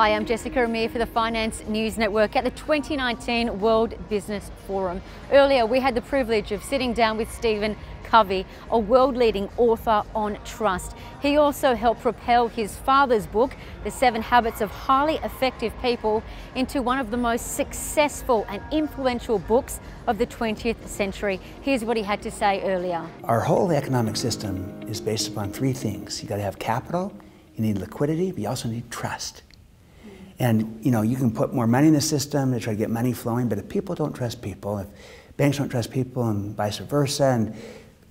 Hi, I'm Jessica Amir for the Finance News Network at the 2019 World Business Forum. Earlier, we had the privilege of sitting down with Stephen Covey, a world-leading author on trust. He also helped propel his father's book, The 7 Habits of Highly Effective People, into one of the most successful and influential books of the 20th century. Here's what he had to say earlier. Our whole economic system is based upon 3 things. You got to have capital, you need liquidity, but you also need trust. And you can put more money in the system to try to get money flowing, but if people don't trust people, if banks don't trust people and vice versa,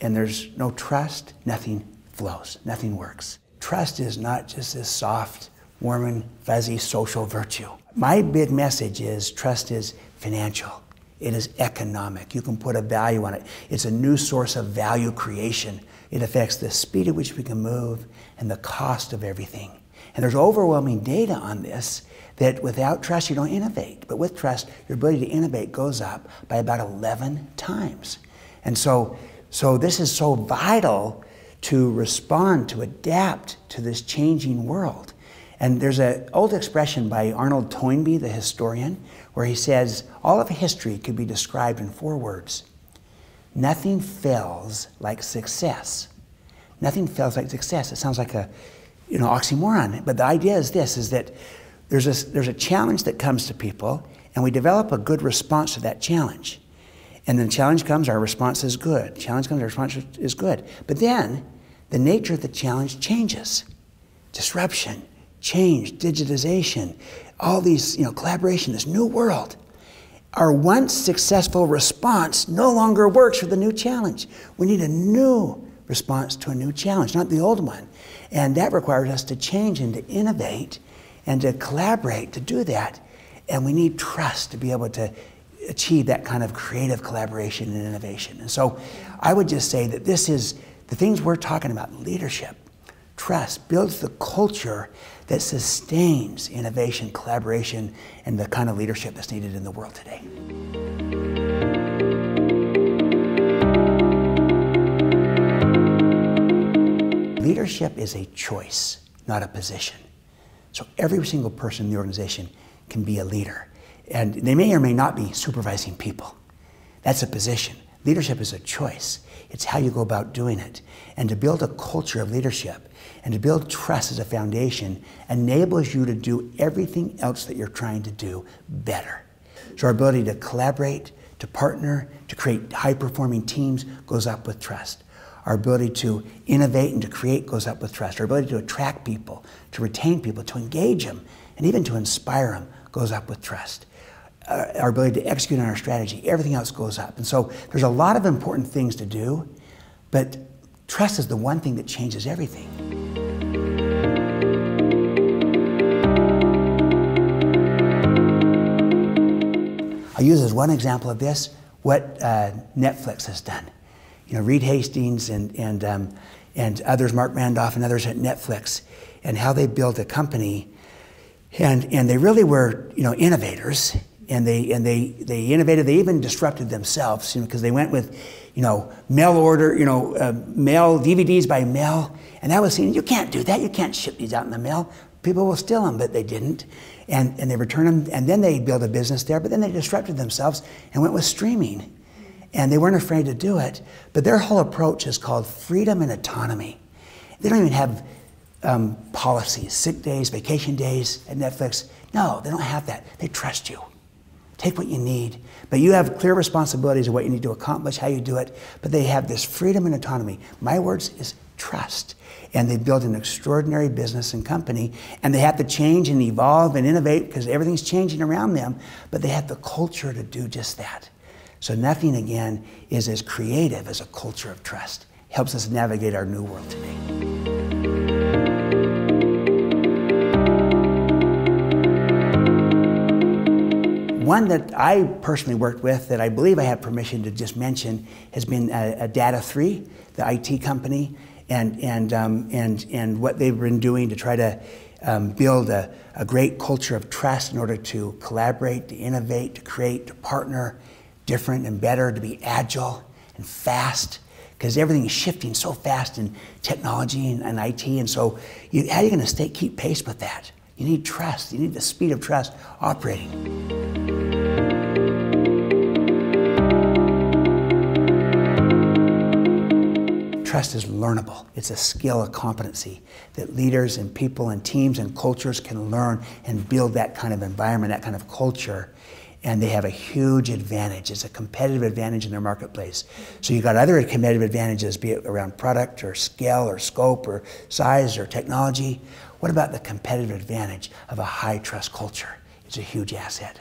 and there's no trust, nothing flows, nothing works. Trust is not just this soft, warm and fuzzy social virtue. My big message is trust is financial. It is economic. You can put a value on it. It's a new source of value creation. It affects the speed at which we can move and the cost of everything. And there's overwhelming data on this, that without trust you don't innovate. But with trust, your ability to innovate goes up by about 11 times. And so this is so vital to respond, to adapt to this changing world. And there's an old expression by Arnold Toynbee, the historian, where he says, all of history could be described in 4 words. Nothing fails like success. Nothing fails like success. It sounds like a oxymoron, but the idea is this, is that there's a challenge that comes to people, and we develop a good response to that challenge. And then challenge comes, our response is good. Challenge comes, our response is good. But then the nature of the challenge changes. Disruption, change, digitization, all these, collaboration, this new world. Our once successful response no longer works for the new challenge. We need a new response to a new challenge, not the old one. And that requires us to change and to innovate and to collaborate to do that. And we need trust to be able to achieve that kind of creative collaboration and innovation. And so I would just say that this is the things we're talking about: leadership, trust, builds the culture that sustains innovation, collaboration, and the kind of leadership that's needed in the world today. Leadership is a choice, not a position. So every single person in the organization can be a leader. And they may or may not be supervising people. That's a position. Leadership is a choice. It's how you go about doing it. And to build a culture of leadership and to build trust as a foundation enables you to do everything else that you're trying to do better. So our ability to collaborate, to partner, to create high-performing teams goes up with trust. Our ability to innovate and to create goes up with trust. Our ability to attract people, to retain people, to engage them, and even to inspire them goes up with trust. Our ability to execute on our strategy, everything else goes up. And so there's a lot of important things to do, but trust is the one thing that changes everything. I'll use as one example of this what Netflix has done. Reed Hastings and others, Mark Randolph and others at Netflix, and how they built a company, and they really were innovators, and they innovated. They even disrupted themselves, because they went with mail order, mail DVDs by mail, and that was seen. You can't do that. You can't ship these out in the mail. People will steal them, but they didn't, and they returned them, and then they built a business there. But then they disrupted themselves and went with streaming. And they weren't afraid to do it. But their whole approach is called freedom and autonomy. They don't even have policies, sick days, vacation days at Netflix. No, they don't have that. They trust you. Take what you need. But you have clear responsibilities of what you need to accomplish, how you do it. But they have this freedom and autonomy. My words is trust. And they built an extraordinary business and company. And they have to change and evolve and innovate because everything's changing around them. But they have the culture to do just that. So nothing, again, is as creative as a culture of trust. It helps us navigate our new world today. One that I personally worked with that I believe I have permission to just mention has been Data3, the IT company, and what they've been doing to try to build a great culture of trust in order to collaborate, to innovate, to create, to partner, different and better, to be agile and fast, because everything is shifting so fast in technology and IT, and so how are you going to keep pace with that? You need trust. You need the speed of trust operating. Trust is learnable. It's a skill, a competency that leaders and people and teams and cultures can learn and build that kind of environment, that kind of culture, and they have a huge advantage. It's a competitive advantage in their marketplace. So you've got other competitive advantages, be it around product or scale or scope or size or technology. What about the competitive advantage of a high trust culture? It's a huge asset.